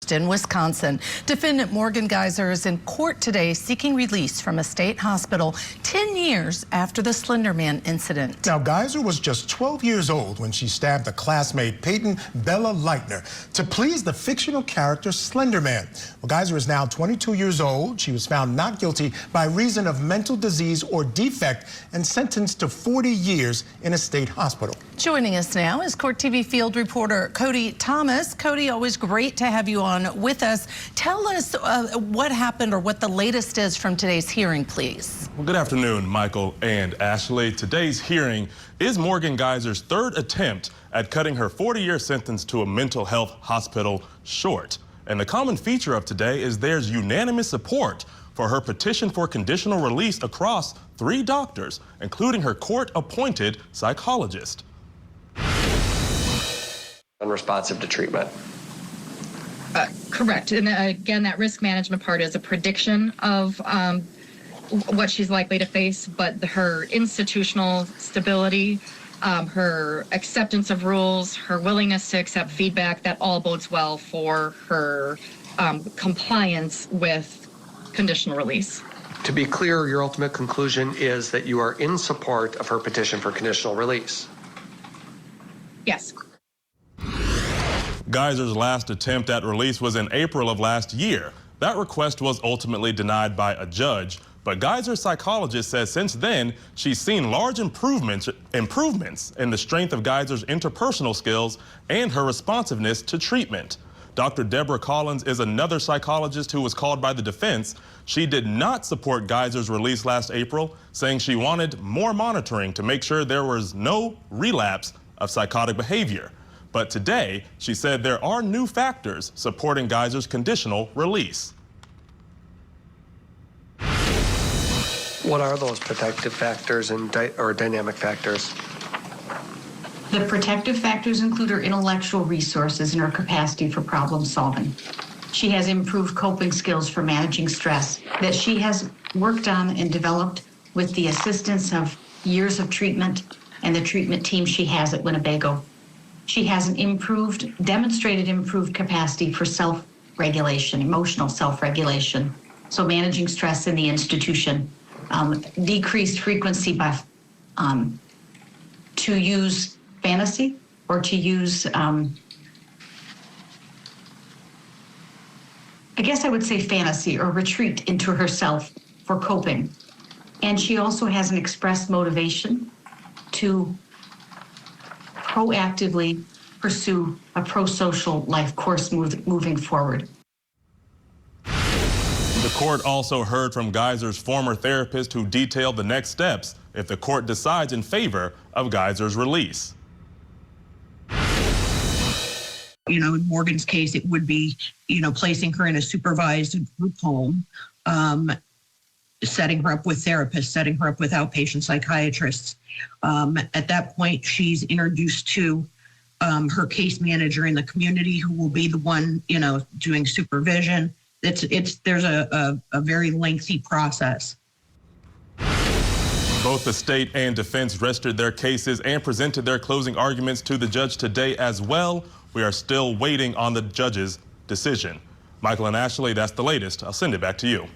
first in Wisconsin. Defendant Morgan Geyser is in court today seeking release from a state hospital 10 years after the Slender Man incident. Now, Geyser was just 12 years old when she stabbed a classmate, Peyton Bella Leitner, to please the fictional character Slender Man. Well, Geyser is now 22 years old. She was found not guilty by reason of mental disease or defect and sentenced to 40 years in a state hospital. Joining us now is Court TV field reporter Cody Thomas. Cody, always great to have you on with us. Tell us what happened or what the latest is from today's hearing, please. Well, good afternoon, Michael and Ashley. Today's hearing is Morgan Geyser's third attempt at cutting her 40-year sentence to a mental health hospital short. And the common feature of today is there's unanimous support for her petition for conditional release across 3 doctors, including her court-appointed psychologist. Unresponsive to treatment. Correct. And again, that risk management part is a prediction of what she's likely to face, but her institutional stability, her acceptance of rules, her willingness to accept feedback, that all bodes well for her compliance with conditional release. To be clear, your ultimate conclusion is that you are in support of her petition for conditional release. Yes. Geyser's last attempt at release was in April of last year. That request was ultimately denied by a judge, but Geyser's psychologist says since then she's seen large improvements in the strength of Geyser's interpersonal skills and her responsiveness to treatment. Dr. Deborah Collins is another psychologist who was called by the defense. She did not support Geyser's release last April, saying she wanted more monitoring to make sure there was no relapse of psychotic behavior. But today, she said there are new factors supporting Geyser's conditional release. What are those protective factors and or dynamic factors? The protective factors include her intellectual resources and her capacity for problem solving. She has improved coping skills for managing stress that she has worked on and developed with the assistance of years of treatment and the treatment team she has at Winnebago. She has an demonstrated improved capacity for self-regulation, emotional self-regulation. So managing stress in the institution, decreased frequency by to use fantasy or to use, I guess I would say fantasy or retreat into herself for coping. And she also has an expressed motivation to proactively pursue a pro-social life course moving forward. The court also heard from Geyser's former therapist who detailed the next steps if the court decides in favor of Geyser's release. You know, in Morgan's case, it would be, placing her in a supervised group home, setting her up with therapists, setting her up with outpatient psychiatrists. At that point, she's introduced to her case manager in the community who will be the one, doing supervision. There's a very lengthy process. Both the state and defense rested their cases and presented their closing arguments to the judge today as well. We are still waiting on the judge's decision. Michael and Ashley, that's the latest. I'll send it back to you.